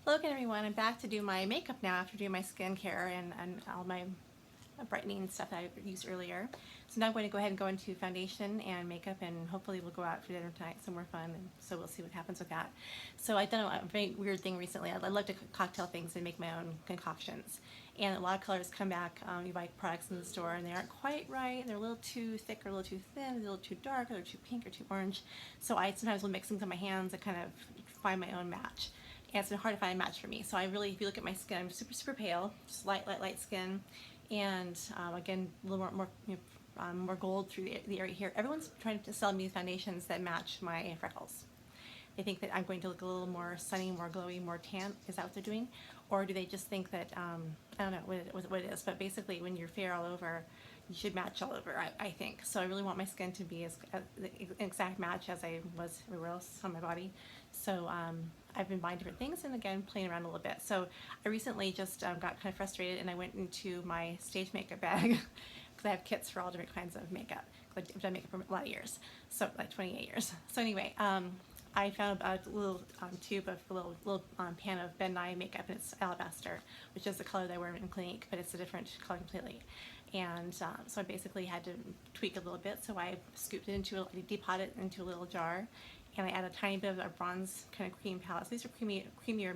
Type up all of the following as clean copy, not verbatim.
Hello again, everyone. I'm back to do my makeup now after doing my skincare and all my brightening stuff that I used earlier. So now I'm going to go ahead and go into foundation and makeup, and hopefully we'll go out for dinner tonight somewhere fun, and so we'll see what happens with that. So I've done a very weird thing recently. I love to cocktail things and make my own concoctions. And a lot of colors come back. You buy products in the store and they aren't quite right. They're a little too thick or a little too thin, a little too dark, or they're too pink or too orange. So I sometimes will mix things on my hands and kind of find my own match. And it's been hard to find a match for me. So I really, if you look at my skin, I'm super pale, just light skin, and again, a little more gold through the area here. Everyone's trying to sell me foundations that match my freckles. They think that I'm going to look a little more sunny, more glowy, more tan. Is that what they're doing? Or do they just think that, I don't know what it is, but basically when you're fair all over, you should match all over, I think. So I really want my skin to be an exact match as I was everywhere else on my body. So I've been buying different things and again playing around a little bit. So I recently just got kind of frustrated and I went into my stage makeup bag because I have kits for all different kinds of makeup. I've done makeup for a lot of years, so like 28 years. So anyway, I found a little tube of a little pan of Ben Nye makeup, and it's alabaster, which is the color that I wear in Clinique, but it's a different color completely. And so I basically had to tweak a little bit, so I scooped it into, I depot it into a little jar, and I add a tiny bit of a bronze kind of cream palette. So these are creamier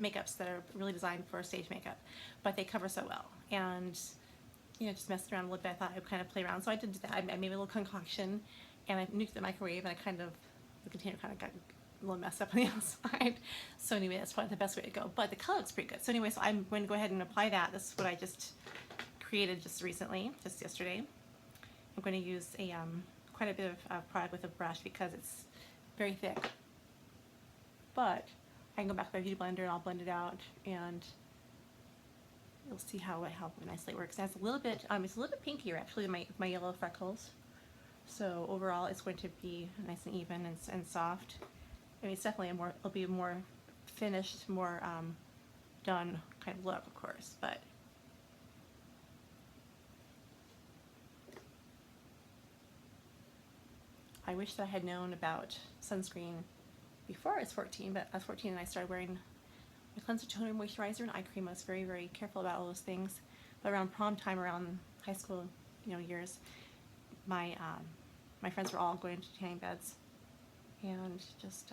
makeups that are really designed for stage makeup, but they cover so well. And you know, just messed around a little bit. I thought I would kind of play around, so I did that. I made a little concoction, and I nuked the microwave, and I kind of, the container kind of got a little messed up on the outside. So anyway, that's probably the best way to go. But the color looks pretty good. So anyway, so I'm going to go ahead and apply that. This is what I just created just recently, just yesterday. I'm going to use a quite a bit of product with a brush because it's very thick. But I can go back to my beauty blender and I'll blend it out, and you'll see how nicely it works. And it's a little bit pinkier actually than my yellow freckles. So overall, it's going to be nice and even and soft. I mean, it's definitely it'll be a more finished, more done kind of look, of course. But I wish that I had known about sunscreen before I was 14. But I was 14 and I started wearing my cleanser, toner, moisturizer, and eye cream. I was very careful about all those things. But around prom time, around high school, years, my friends were all going to tanning beds and just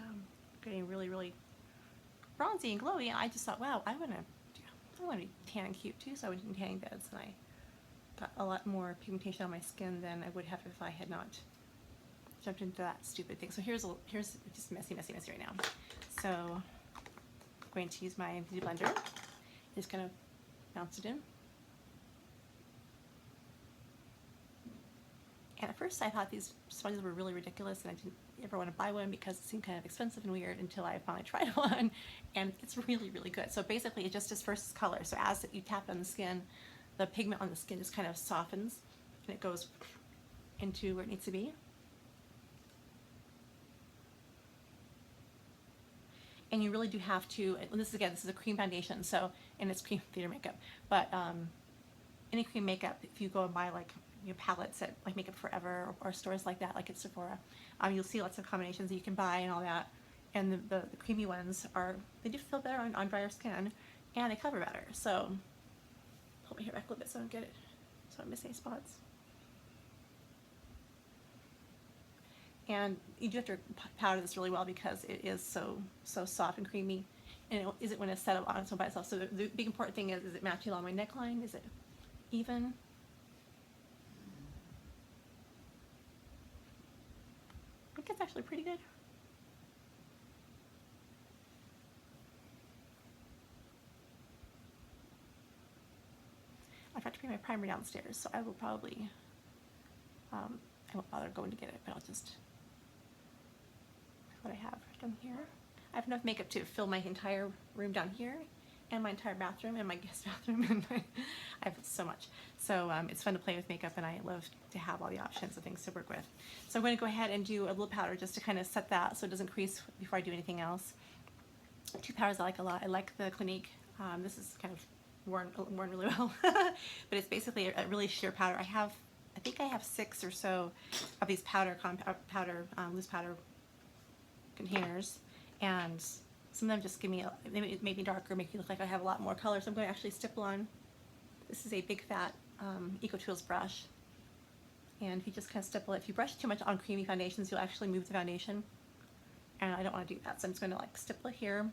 getting really bronzy and glowy, and I just thought, wow, I want to be tan and cute too. So I went to tanning beds, and I got a lot more pigmentation on my skin than I would have if I had not jumped into that stupid thing. So here's just messy right now. So I'm going to use my beauty blender. Just kind of bounce it in. And at first I thought these sponges were really ridiculous and I didn't ever want to buy one because it seemed kind of expensive and weird until I finally tried one, and it's really good. So basically it just disperses color. So as you tap on the skin, the pigment on the skin just kind of softens and it goes into where it needs to be. And you really do have to, this is a cream foundation, so, and it's cream theater makeup, but any cream makeup, if you go and buy like palettes at like Makeup Forever or stores like that, like at Sephora, you'll see lots of combinations that you can buy and all that. And the creamy ones they do feel better on drier skin, and they cover better. So hold my hair back a little bit so I don't get it, so I don't miss any spots. And you do have to powder this really well because it is so soft and creamy, and it isn't when it's set up on its own by itself. So the big important thing is it matching along my neckline? Is it even? I think it's actually pretty good. I forgot to bring my primer downstairs, so I will probably, I won't bother going to get it, but I'll just, what I have down here. I have enough makeup to fill my entire room down here, and my entire bathroom, and my guest bathroom, and I have so much. So it's fun to play with makeup, and I love to have all the options of things to work with. So I'm going to go ahead and do a little powder just to kind of set that so it doesn't crease before I do anything else. Two powders I like a lot. I like the Clinique. This is kind of worn really well, but it's basically a really sheer powder. I think I have 6 or so of these loose powder containers, and Some of them just give me, they make me darker, make me look like I have a lot more color. So I'm going to actually stipple on. This is a big fat Eco Tools brush. And if you just kind of stipple it, if you brush too much on creamy foundations, you'll actually move the foundation. And I don't want to do that. So I'm just going to like stipple it here,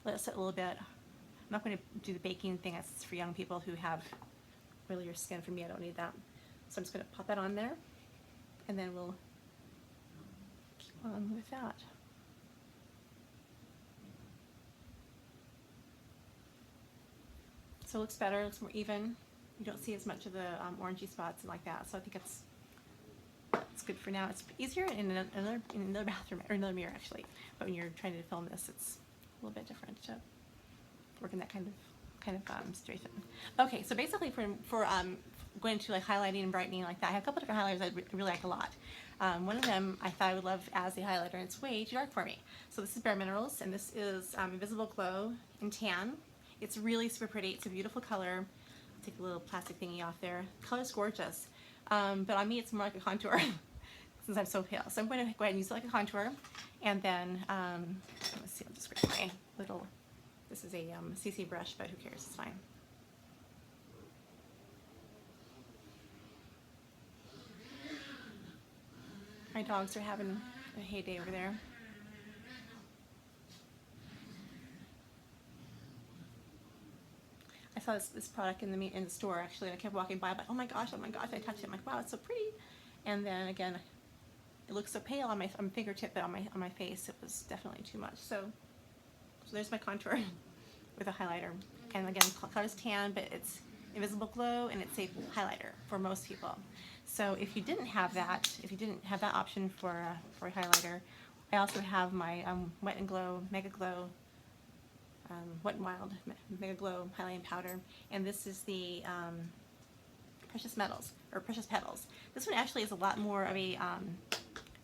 let it sit a little bit. I'm not going to do the baking thing. That's for young people who have oilier skin. For me, I don't need that. So I'm just going to pop that on there. And then we'll keep on with that. So it looks better, it looks more even. You don't see as much of the orangey spots and like that. So I think it's good for now. It's easier in another bathroom or another mirror actually. But when you're trying to film this, it's a little bit different to work in that kind of situation. Okay, so basically for going to like highlighting and brightening like that, I have a couple different highlighters I really like a lot. One of them I thought I would love as a highlighter, and it's way too dark for me. So this is Bare Minerals, and this is Invisible Glow in Tan. It's really super pretty. It's a beautiful color. I'll take a little plastic thingy off there. The color's gorgeous. But on me, it's more like a contour since I'm so pale. So I'm going to go ahead and use it like a contour. And then, let's see, I'll just grab my little, this is a CC brush, but who cares? It's fine. My dogs are having a heyday over there. I saw this product in the store actually, and I kept walking by, I'm like, oh my gosh, I touched it. I'm like, wow, it's so pretty. And then again, it looks so pale on my fingertip, but on my face, it was definitely too much. So there's my contour with a highlighter. And again, the color is tan, but it's Invisible Glow, and it's a highlighter for most people. So if you didn't have that, option for a highlighter, I also have my Wet n Glow Mega Glow. Wet n Wild Mega Glow highlighting powder, and this is the Precious Petals. This one actually is a lot more of a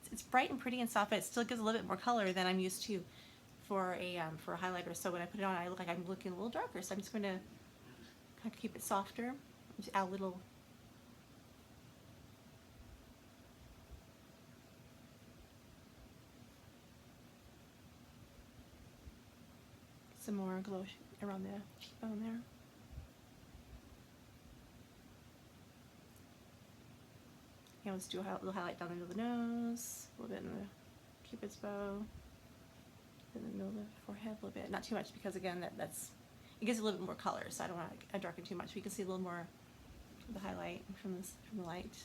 it's bright and pretty and soft, but it still gives a little bit more color than I'm used to for a highlighter. So when I put it on, I look like I'm looking a little darker. So I'm just going to kind of keep it softer, just add a little. Some more glow around the cheekbone there. And let's do a little highlight down into the nose, a little bit in the Cupid's bow, in the middle of the forehead a little bit. Not too much because again, it gives a little bit more color, so I don't want to darken too much. But you can see a little more of the highlight from the light.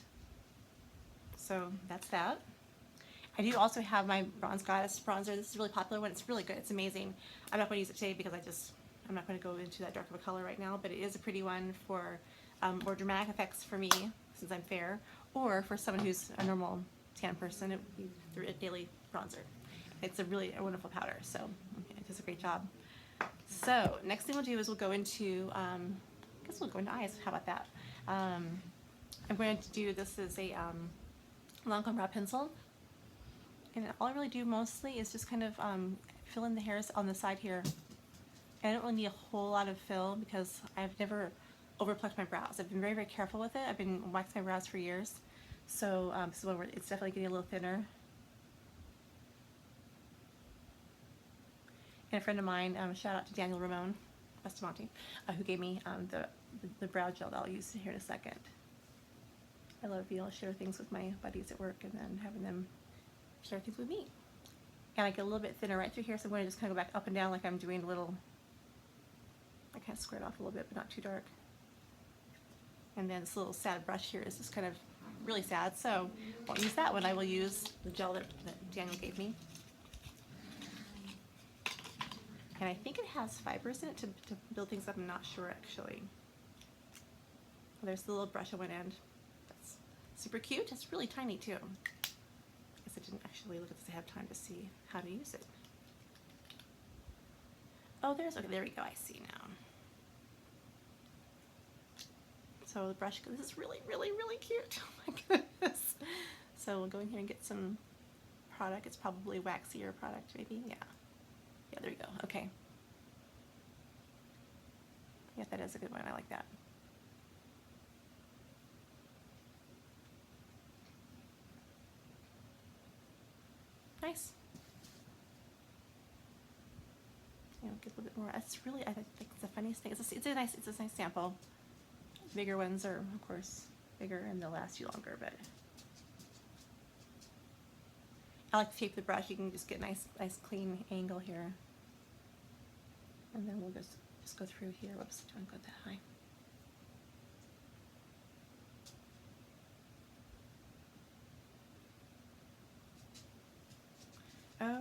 So that's that. I do also have my Bronze Goddess bronzer. This is a really popular one. It's really good. It's amazing. I'm not going to use it today because I'm not going to go into that dark of a color right now, but it is a pretty one for more dramatic effects for me, since I'm fair, or for someone who's a normal tan person, it would be a daily bronzer. It's a wonderful powder, so it does a great job. So next thing we'll do is we'll go into, I guess we'll go into eyes. How about that? I'm going to do, this is a Lancome brow pencil. And all I really do mostly is just kind of fill in the hairs on the side here. And I don't really need a whole lot of fill because I've never overplucked my brows. I've been very, very careful with it. I've been waxing my brows for years. So it's definitely getting a little thinner. And a friend of mine, shout out to Daniel Ramon, Bustamante, who gave me the brow gel that I'll use here in a second. I love being able to share things with my buddies at work and then having them share things with me. And I get a little bit thinner right through here, so I'm going to just kind of go back up and down like I'm doing a little, I kind of square it off a little bit, but not too dark. And then this little sad brush here is just kind of really sad, so I won't use that one. I will use the gel that Daniel gave me. And I think it has fibers in it to build things up. I'm not sure actually. Well, there's the little brush on one end. That's super cute. It's really tiny too. I didn't actually look at this. I have time to see how to use it. Oh, okay, there we go. I see now. So the brush, this is really, really, really cute. Oh my goodness. So we'll go in here and get some product. It's probably waxier product, maybe. Yeah. Yeah, there we go. Okay. Yeah, that is a good one. I like that. Nice. get a little bit more. That's really, I think it's the funniest thing. It's a nice sample. Bigger ones are, of course, bigger and they'll last you longer, but I like to shape the brush. You can just get a nice clean angle here. And then we'll just go through here. Whoops, don't go that high.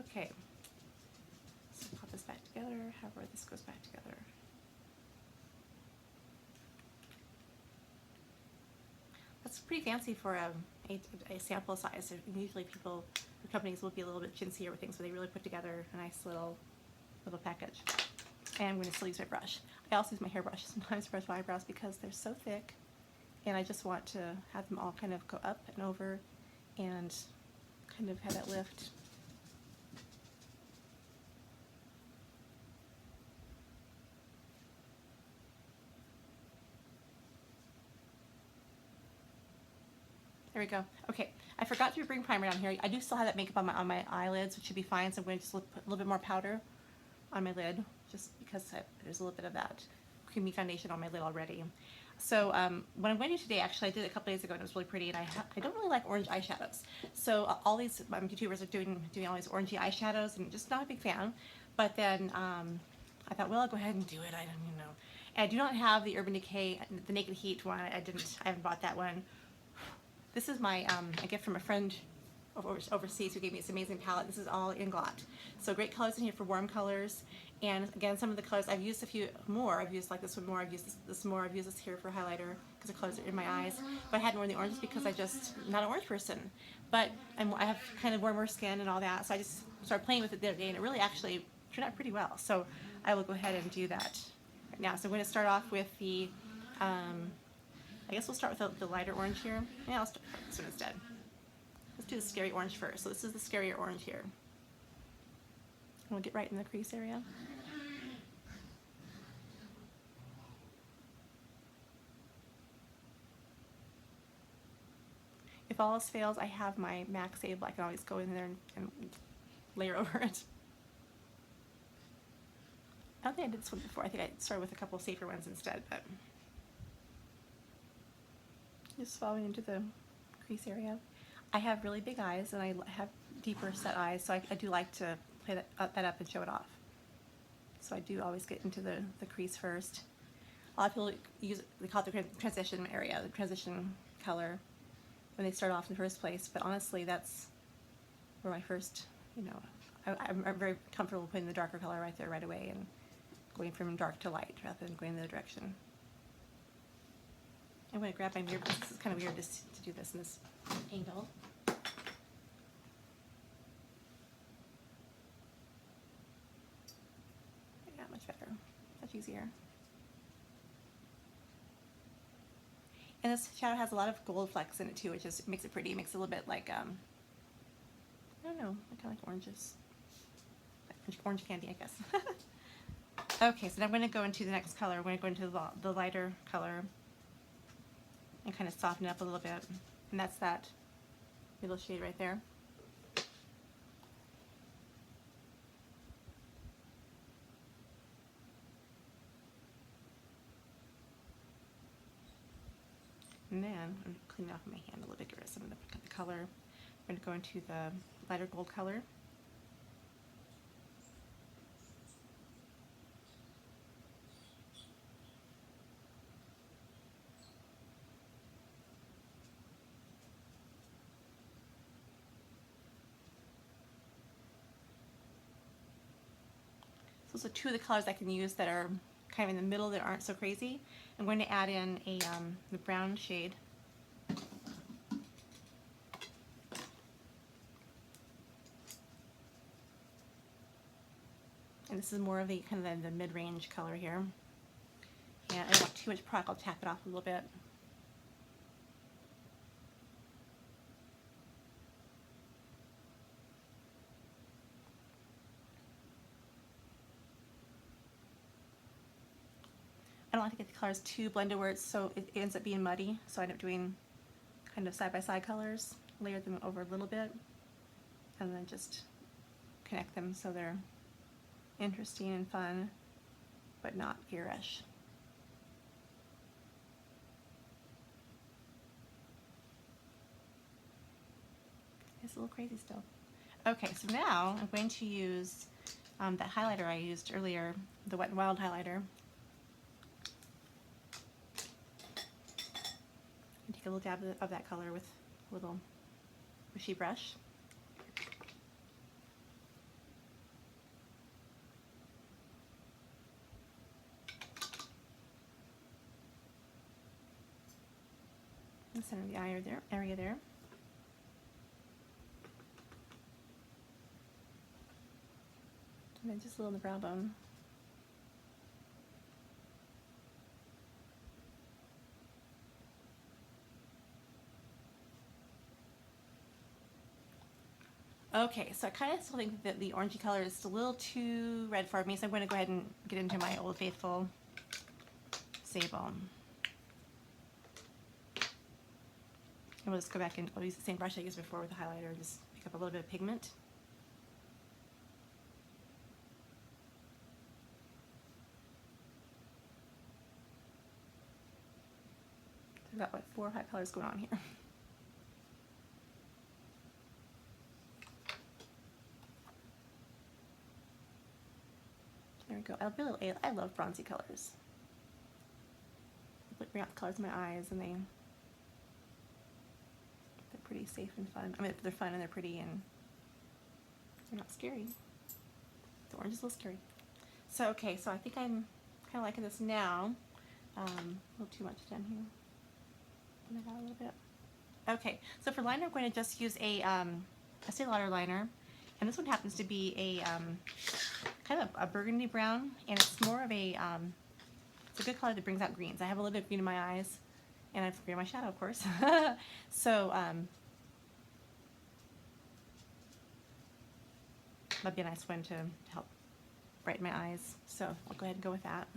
Okay, so pop this back together, however this goes back together. That's pretty fancy for a sample size. So usually people, or companies will be a little bit chintzier with things, so they really put together a nice little package. And I'm going to still use my brush. I also use my hairbrush sometimes for my eyebrows because they're so thick, and I just want to have them all kind of go up and over and kind of have that lift. There we go. Okay, I forgot to bring primer down here. I do still have that makeup on my eyelids, which should be fine, so I'm going to just put a little bit more powder on my lid, just because there's a little bit of that creamy foundation on my lid already. So what I'm going to do today, actually I did it a couple days ago and it was really pretty, and I don't really like orange eyeshadows. So all these YouTubers are doing all these orangey eyeshadows, and just not a big fan. But then I thought, well, I'll go ahead and do it. I don't even know. And I do not have the Urban Decay, the Naked Heat one. I haven't bought that one. This is my a gift from a friend overseas who gave me this amazing palette. This is all Inglot. So great colors in here for warm colors. And again, some of the colors, I've used a few more. I've used like this one more. I've used this more. I've used this here for highlighter because the colors are in my eyes. But I hadn't worn the oranges because I'm not an orange person. But I have kind of warmer skin and all that. So I just started playing with it the other day, and it really actually turned out pretty well. So I will go ahead and do that right now. So I'm going to start off with the I guess we'll start with the lighter orange here. Yeah, I'll start this one instead. Let's do the Scary Orange first. So this is the Scarier Orange here. We'll get right in the crease area. If all else fails, I have my MAC Sable. I can always go in there and layer over it. I don't think I did this one before. I think I started with a couple of safer ones instead, but just following into the crease area. I have really big eyes and I have deeper set eyes, so I do like to play that up and show it off. So I do always get into the crease first. A lot of people they call it the transition area, the transition color, when they start off in the first place. But honestly, that's where my first, I'm very comfortable putting the darker color right there right away and going from dark to light rather than going the other direction. I'm going to grab my mirror because this is kind of weird to do this in this angle. Yeah, much better. Much easier. And this shadow has a lot of gold flecks in it too, which just makes it pretty. It makes it a little bit like, I don't know, kind of like oranges. Like orange candy, I guess. Okay, so now I'm going to go into the next color. I'm going to go into the lighter color and kind of soften it up a little bit. And that's that middle shade right there. And then I'm cleaning off my hand a little bit, get rid of some of the color. I'm going to go into the lighter gold color. So those are two of the colors I can use that are kind of in the middle that aren't so crazy. I'm going to add in the brown shade. And this is more of the kind of the mid-range color here. And I don't want too much product, I'll tap it off a little bit. I don't like to get the colors too blended where it ends up being muddy, so I end up doing kind of side-by-side colors, layer them over a little bit, and then just connect them so they're interesting and fun, but not garish. It's a little crazy still. Okay, so now I'm going to use that highlighter I used earlier, the Wet n Wild highlighter. And take a little dab of that color with a little wishy brush. In the center of the eye area there. And then just a little in the brow bone. Okay, so I kind of still think that the orangey color is a little too red for me, so I'm going to go ahead and get into my Old Faithful Sable. And we'll just go back and I'll use the same brush I used before with the highlighter, just pick up a little bit of pigment. So I've got what, 4 or 5 colors going on here. There we go. I love bronzy colors. They bring out the colors in my eyes, and they're pretty safe and fun. I mean, they're fun and they're pretty and they're not scary. The orange is a little scary. So okay, so I think I'm kind of liking this now. A little too much done here. Bring that out a little bit. Okay, so for liner, I'm going to just use a Estee Lauder liner, and this one happens to be a kind of a burgundy brown, and it's more of a it's a good color that brings out greens. I have a little bit of green in my eyes, and I have green in my shadow, of course. So that'd be a nice one to help brighten my eyes. So I'll go ahead and go with that.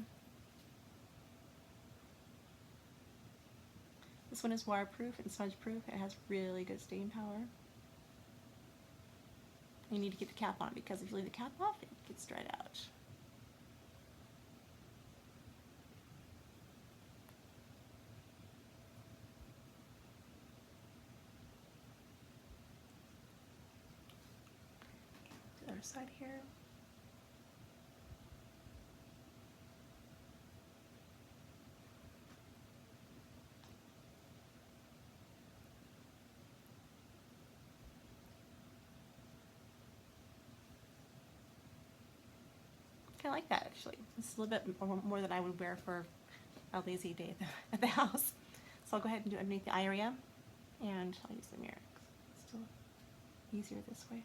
This one is waterproof and smudge proof. It has really good staying power. You need to keep the cap on because if you leave the cap off, it gets dried out. The other side here. I like that actually. It's a little bit more than I would wear for a lazy day at the house. So I'll go ahead and do it underneath the eye area, and I'll use the mirror. It's still easier this way.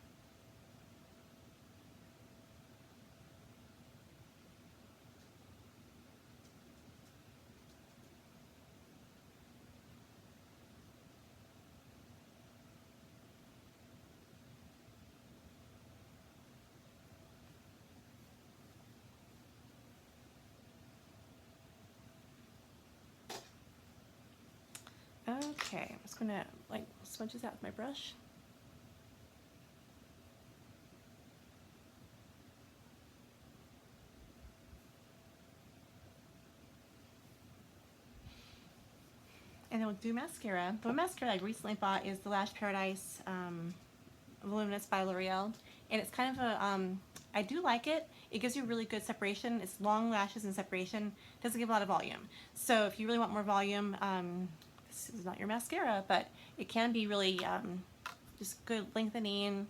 Okay, I'm just gonna like smudge this out with my brush. And then we'll do mascara. The mascara I recently bought is the Lash Paradise Voluminous by L'Oreal, and it's kind of a I do like it. It gives you really good separation. It's long lashes and separation. Doesn't give a lot of volume. So if you really want more volume, this is not your mascara, but it can be really just good lengthening,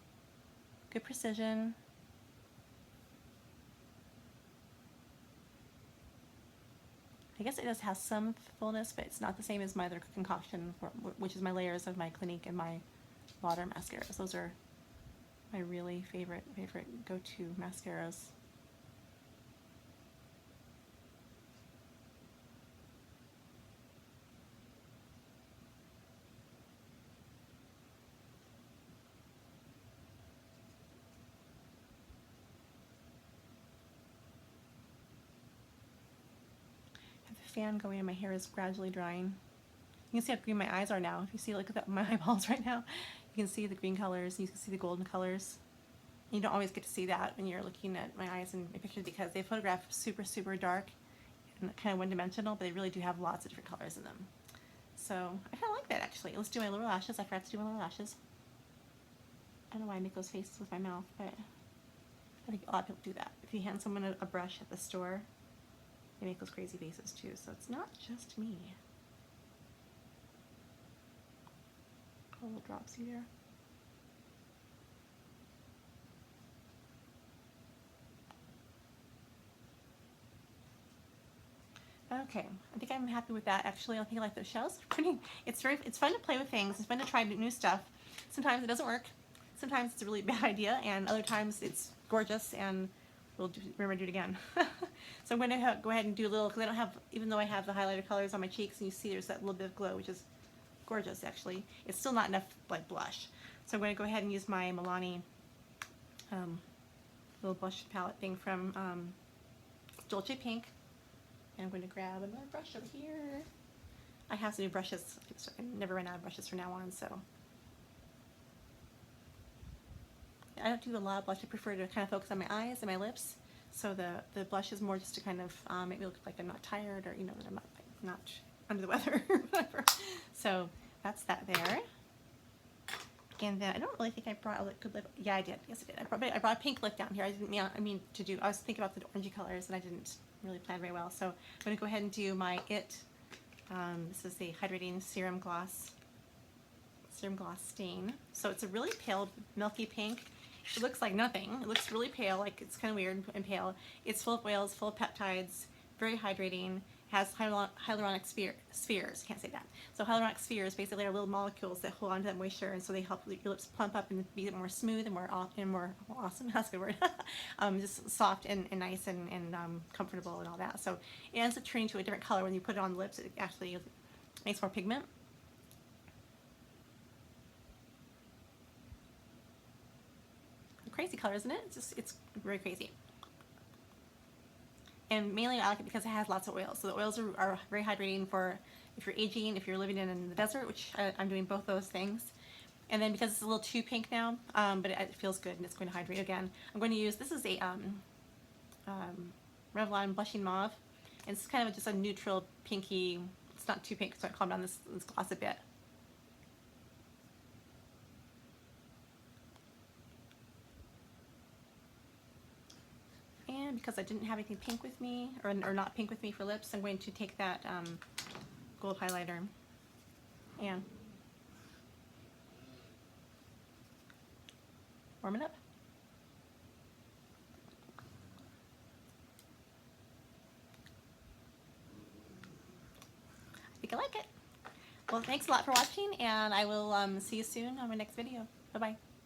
good precision. I guess it does have some fullness, but it's not the same as my other concoction, which is my layers of my Clinique and my water mascaras. Those are my really favorite go-to mascaras. Fan going and my hair is gradually drying. You can see how green my eyes are now. If you see, look at my eyeballs right now. You can see the green colors, you can see the golden colors. You don't always get to see that when you're looking at my eyes in pictures because they photograph super, super dark and kind of one-dimensional, but they really do have lots of different colors in them. So I kind of like that actually. Let's do my lower lashes. I forgot to do my lower lashes. I don't know why I make those faces with my mouth, but I think a lot of people do that. If you hand someone a brush at the store, they make those crazy faces too, so it's not just me. A little dropsy there. Okay, I think I'm happy with that. Actually, I think I like those shells. It's fun to play with things. It's fun to try new stuff. Sometimes it doesn't work. Sometimes it's a really bad idea, and other times it's gorgeous, and we'll remember to do it again. So I'm going to go ahead and do a little, because I don't have, even though I have the highlighter colors on my cheeks, and you see there's that little bit of glow, which is gorgeous actually. It's still not enough like blush. So I'm going to go ahead and use my Milani little blush palette thing from Dolce Pink. And I'm going to grab another brush over here. I have some new brushes. I never run out of brushes from now on, so. I don't do a lot of blush. I prefer to kind of focus on my eyes and my lips. So the blush is more just to kind of make me look like I'm not tired, or, you know, that I'm not under the weather or whatever. So that's that there. And then I don't really think I brought a liquid lip. Yeah, I did. Yes, I did. I brought a pink lip down here. I mean to do. I was thinking about the orangey colors, and I didn't really plan very well. So I'm going to go ahead and do my this is the hydrating serum gloss stain. So it's a really pale, milky pink. It looks like nothing. It looks really pale, like it's kind of weird and pale. It's full of oils, full of peptides, very hydrating. Has hyaluronic spheres. Can't say that. So hyaluronic spheres basically are little molecules that hold on to that moisture, and so they help your lips plump up and be more smooth and more awesome. That's a good word. Just soft and nice and comfortable and all that. So it ends up turning to a different color when you put it on the lips. It actually makes more pigment. Crazy color, isn't it? It's very crazy. And mainly I like it because it has lots of oils. So the oils are very hydrating for if you're aging, if you're living in the desert, which I'm doing both those things. And then because it's a little too pink now, but it feels good and it's going to hydrate again, I'm going to use, this is a Revlon Blushing Mauve. And it's kind of just a neutral pinky, it's not too pink, so I calm down this gloss a bit. And because I didn't have anything pink with me, or not pink with me for lips, I'm going to take that gold highlighter and warm it up. I think I like it. Well, thanks a lot for watching, and I will see you soon on my next video. Bye-bye.